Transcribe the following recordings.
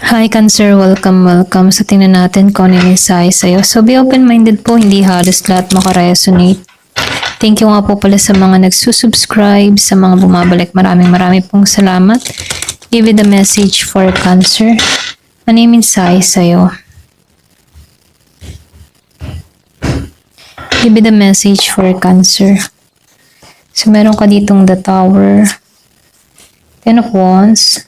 Hi Cancer, welcome. So tingnan natin kung ano yung mensahe sa'yo. So be open-minded po, hindi halos lahat makaresonate. Thank you nga po pala sa mga nagsusubscribe, sa mga bumabalik. Maraming pong salamat. Give it a message for Cancer. Ano yung mensahe sa'yo? Give it a message for Cancer. So meron ka ditong the Tower, Ten of Wands,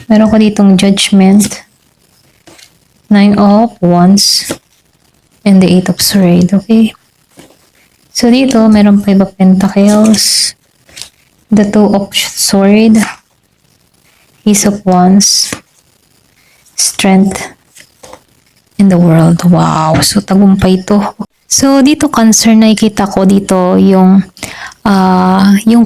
meron ka ditong Judgment, Nine of Wands, and the Eight of Swords, okay? So dito, meron 5 of Pentacles, the Two of Swords, Ace of Wands, Strength, in the World. Wow! So tagumpay to. So dito, Cancer, nakikita ko dito yung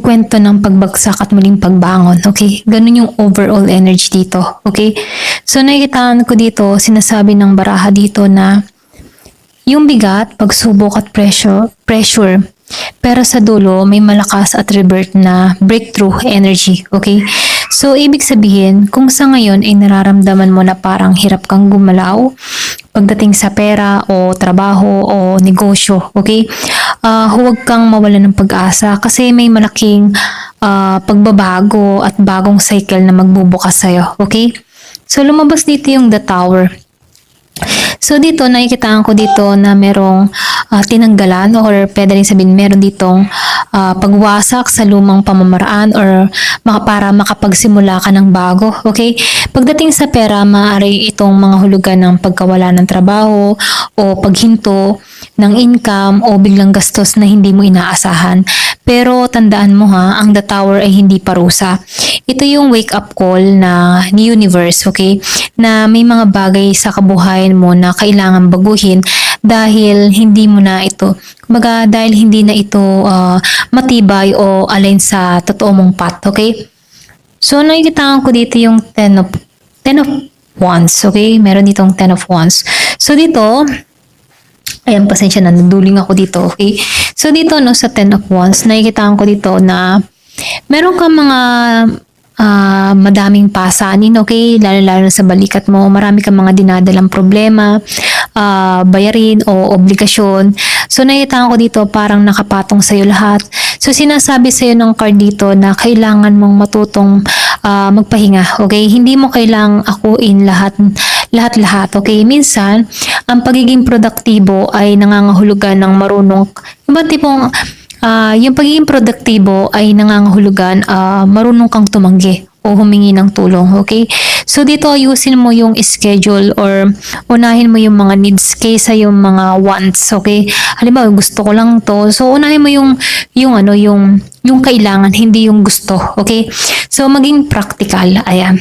kwento ng pagbagsak at muling pagbangon. Okay? Ganun yung overall energy dito. Okay? So nakikitaan ko dito, sinasabi ng baraha dito na yung bigat, pagsubok at pressure, pero sa dulo may malakas at rebirth na breakthrough energy. Okay? So ibig sabihin, kung sa ngayon ay nararamdaman mo na parang hirap kang gumalaw pagdating sa pera o trabaho o negosyo, okay? Huwag kang mawala ng pag-asa kasi may malaking pagbabago at bagong cycle na magbubukas sa'yo, okay? So lumabas dito yung the Tower. So dito, nakikitaan ko dito na merong tinanggalan or pwede rin sabihin meron ditong pagwasak sa lumang pamamaraan or para makapagsimula ka ng bago. Okay? Pagdating sa pera, maaari itong mga hulugan ng pagkawala ng trabaho o paghinto ng income o biglang gastos na hindi mo inaasahan. Pero tandaan mo ha, ang the Tower ay hindi parusa. Ito yung wake up call na ni universe, okay? Na may mga bagay sa kabuhayan mo na kailangan baguhin dahil hindi mo na ito, kumbaga dahil hindi na ito matibay o align sa totoo mong path, okay? So nakikita ko dito yung Ten of Wands, okay? Meron ditong Ten of Wands. So dito, ayan, pasensya na, naduling ako dito, okay? So dito, no, sa Ten of Wands, nakikita ko dito na meron kang mga madaming pasanin, okay? Lalo sa balikat mo, marami kang mga dinadalang problema, bayarin o obligasyon. So nakita ko dito parang nakapatong sa'yo lahat. So sinasabi sa'yo ng card dito na kailangan mong matutong magpahinga, okay? Hindi mo kailangang akuin lahat, okay? Minsan, ang pagiging produktibo ay nangangahulugan ng marunong, iba tipong yung pagiging produktibo ay nangangahulugan marunong kang tumanggi o humingi ng tulong, okay? So dito ayusin mo yung schedule or unahin mo yung mga needs kaysa yung mga wants, okay? Halimbawa, gusto ko lang to. So unahin mo yung kailangan, hindi yung gusto, okay? So maging practical, ayan.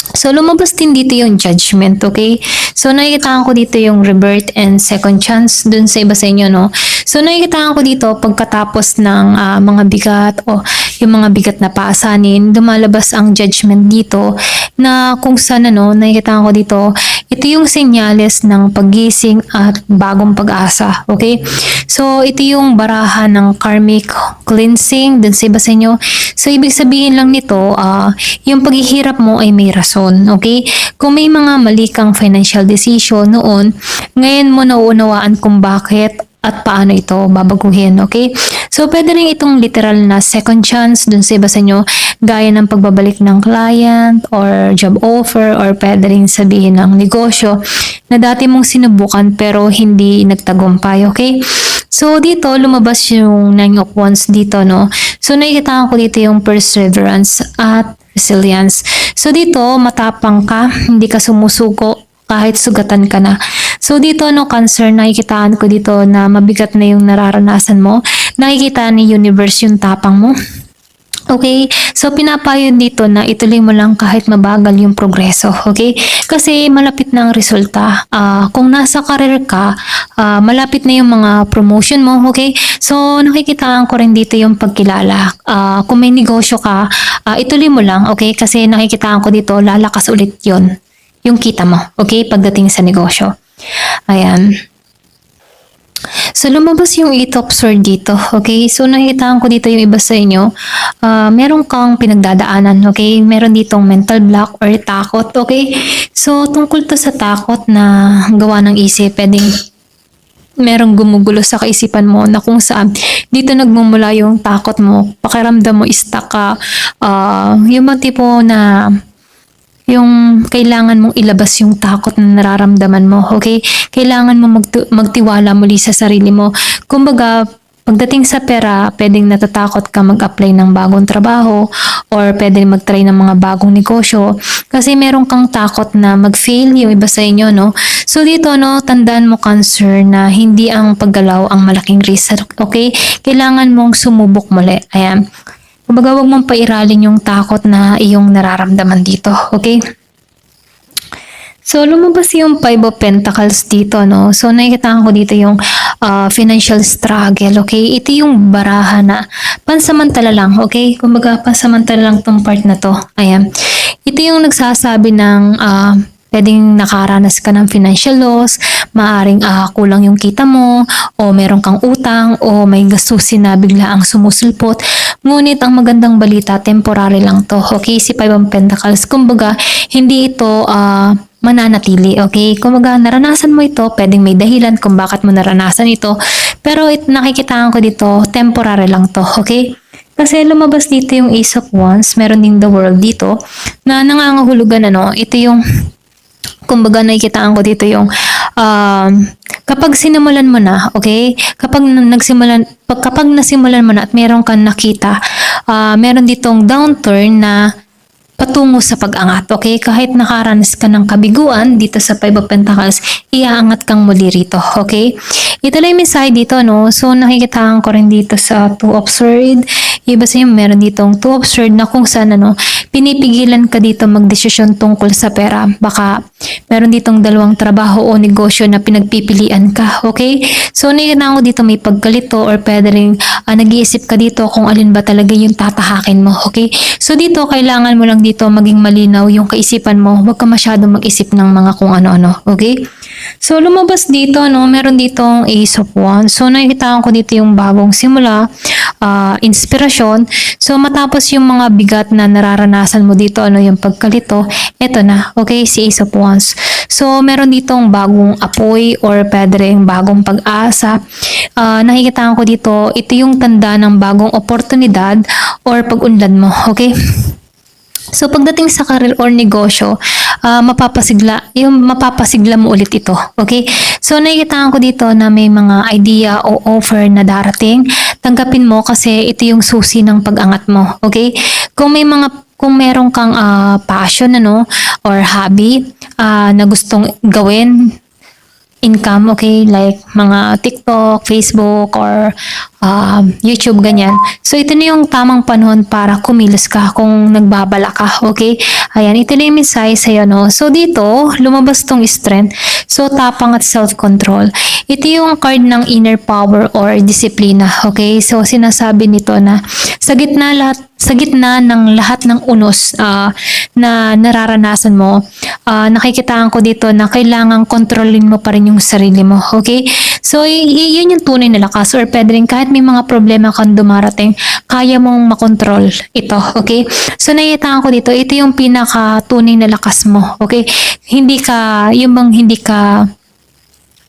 So, lumabas din dito yung Judgment, okay? So, nakikita ko dito yung rebirth and second chance dun sa iba sa inyo, no? So, nakikita ko dito pagkatapos ng mga bigat o yung mga bigat na paasanin, lumalabas ang Judgment dito na kung saan, nakikita ko dito, ito yung senyales ng paggising at bagong pag-asa, okay? So, ito yung baraha ng karmic cleansing dun sa iba sa inyo. So, ibig sabihin lang nito, yung paghihirap mo ay may rason. Okay? Kung may mga mali kang financial decision noon, ngayon mo nauunawaan kung bakit at paano ito babaguhin, okay? So, pwede rin itong literal na second chance dun sa iba sa inyo, gaya ng pagbabalik ng client or job offer or pwede rin sabihin ng negosyo na dati mong sinubukan pero hindi nagtagumpay, okay? So, dito, lumabas yung Nine of Wands dito, no? So, nakikita ko dito yung perseverance at resilience. So, dito, matapang ka, hindi ka sumusuko kahit sugatan ka na. So, dito, Cancer, nakikitaan ko dito na mabigat na yung nararanasan mo. Nakikita ni universe yung tapang mo. Okay? So, pinapayo dito na ituloy mo lang kahit mabagal yung progreso. Okay? Kasi malapit na ang resulta. Kung nasa career ka, malapit na yung mga promotion mo. Okay? So, nakikitaan ko rin dito yung pagkilala. Kung may negosyo ka, ituloy mo lang. Okay? Kasi nakikitaan ko dito, lalakas ulit yung kita mo. Okay? Pagdating sa negosyo. Ayan. So, lumabas yung Eight of Swords dito, okay? So, nakikitaan ko dito yung iba sa inyo, meron kang pinagdadaanan, okay? Meron ditong mental block or takot, okay? So, tungkol to sa takot na gawa ng isip, pwedeng merong gumugulo sa kaisipan mo na kung saan dito nagmumula yung takot mo, pakiramdam mo stuck ka, yung mga tipo na yung kailangan mong ilabas yung takot na nararamdaman mo, okay? Kailangan mo magtiwala muli sa sarili mo. Kumbaga, pagdating sa pera, pwedeng natatakot ka mag-apply ng bagong trabaho or pwedeng mag-try ng mga bagong negosyo kasi meron kang takot na mag-fail yung iba sa inyo, no? So dito, no, tandaan mo, Cancer, na hindi ang paggalaw ang malaking risk, okay? Kailangan mong sumubok muli. Ayan. Kumbaga, huwag mong pairalin yung takot na iyong nararamdaman dito, okay? So, lumabas yung Five of Pentacles dito, no? So, nakikita ko dito yung financial struggle, okay? Ito yung baraha na pansamantala lang, okay? Kumbaga, pansamantala lang tong part na to. Ayan. Ito yung nagsasabi ng pwedeng nakaranas ka ng financial loss, maaring kulang yung kita mo, o meron kang utang, o may gastusin na bigla ang sumusulpot. Ngunit ang magandang balita, temporary lang to. Okay, si Five of Pentacles. Kumbaga, hindi ito mananatili. Okay, kumbaga naranasan mo ito, pwedeng may dahilan kung bakit mo naranasan ito. Pero nakikitaan ko dito, temporary lang to. Okay? Kasi lumabas dito yung Ace of Wands, meron din the World dito, na nangangahulugan ito yung kumbaga nakikitaan ko dito yung kapag sinimulan mo na, okay? Kapag nasimulan mo na at meron kang nakita, meron ditong downturn na patungo sa pag-angat, okay? Kahit nakaranas ka ng kabiguan dito sa Five of Pentacles, iaangat kang muli rito, okay? Ito lang yung mensahe dito, no? So, nakikitaan ko rin dito sa Two of Swords. Iba sa inyo, meron ditong Two of Swords na kung saan, pinipigilan ka dito magdesisyon tungkol sa pera. Baka meron ditong dalawang trabaho o negosyo na pinagpipilian ka, okay? So, nakikitaan ko dito may pagkalito or pwede rin nag-iisip ka dito kung alin ba talaga yung tatahakin mo, okay? So, dito, kailangan mo lang dito maging malinaw yung kaisipan mo. Huwag ka masyadong mag-isip ng mga kung ano-ano, okay? So, lumabas dito, meron ditong Ace of Wands. So, nakikita ko dito yung bagong simula, inspirasyon. So, matapos yung mga bigat na nararanasan mo dito, yung pagkalito, eto na, okay, si Ace of Wands. So, meron ditong bagong apoy or pwede rin bagong pag-asa. Nakikita ko dito, ito yung tanda ng bagong oportunidad or pag-unlad mo, okay? So, pagdating sa career or negosyo, mapapasigla mo ulit ito. Okay? So, nakikita ko dito na may mga idea o offer na darating. Tanggapin mo kasi ito yung susi ng pag-angat mo. Okay? Kung meron kang passion, or hobby, na gustong gawin, income, okay, like mga TikTok, Facebook, or YouTube, ganyan. So, ito na yung tamang panahon para kumilos ka kung nagbabala ka, okay? Ayan, ito na yung mensahe sa'yo, no? So, dito, lumabas tong strength. So, tapang at self-control. Ito yung card ng inner power or disiplina, okay? So, sinasabi nito na sa gitna ng lahat ng unos na nararanasan mo, nakikitaan ko dito na kailangang kontrolin mo pa rin yung sarili mo, okay? So, yun yung tunay na lakas or pwede rin kahit may mga problema kang dumarating, kaya mong makontrol ito, okay? So, nakikitaan ko dito, ito yung pinaka-tunay na lakas mo, okay? Hindi ka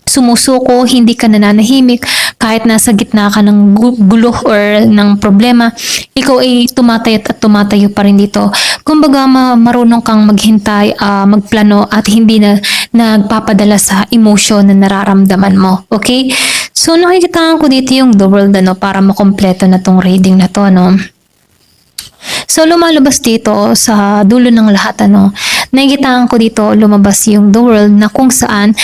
sumusuko, hindi ka nananahimik, kahit nasa gitna ka ng gulo or ng problema, ikaw ay tumatayo pa rin dito. Kumbaga, marunong kang maghintay, magplano at hindi na nagpapadala sa emotion na nararamdaman mo. Okay? So, nakikita ko dito yung the world, para makompleto na tong reading na to, So, lumalabas dito sa dulo ng lahat, nakikitaan ko dito lumabas yung the world na kung saan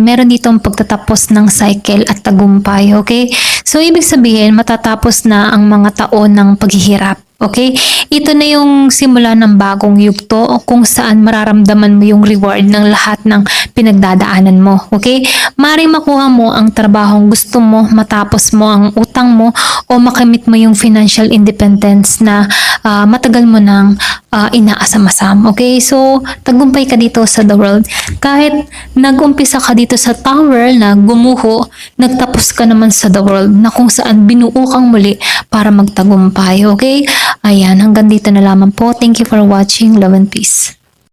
meron ditong pagtatapos ng cycle at tagumpay, okay? So, ibig sabihin, matatapos na ang mga taon ng paghihirap. Okay? Ito na yung simula ng bagong yugto kung saan mararamdaman mo yung reward ng lahat ng pinagdadaanan mo. Okay? Maring makuha mo ang trabahong gusto mo, matapos mo ang utang mo, o makamit mo yung financial independence na matagal mo nang inaasam-asam. Okay? So, tagumpay ka dito sa The World. Kahit nag-umpisa ka dito sa Tower na gumuho, nagtapos ka naman sa The World na kung saan binuo kang muli para magtagumpay. Okay? Ayan, hanggang dito na lamang po. Thank you for watching. Love and peace.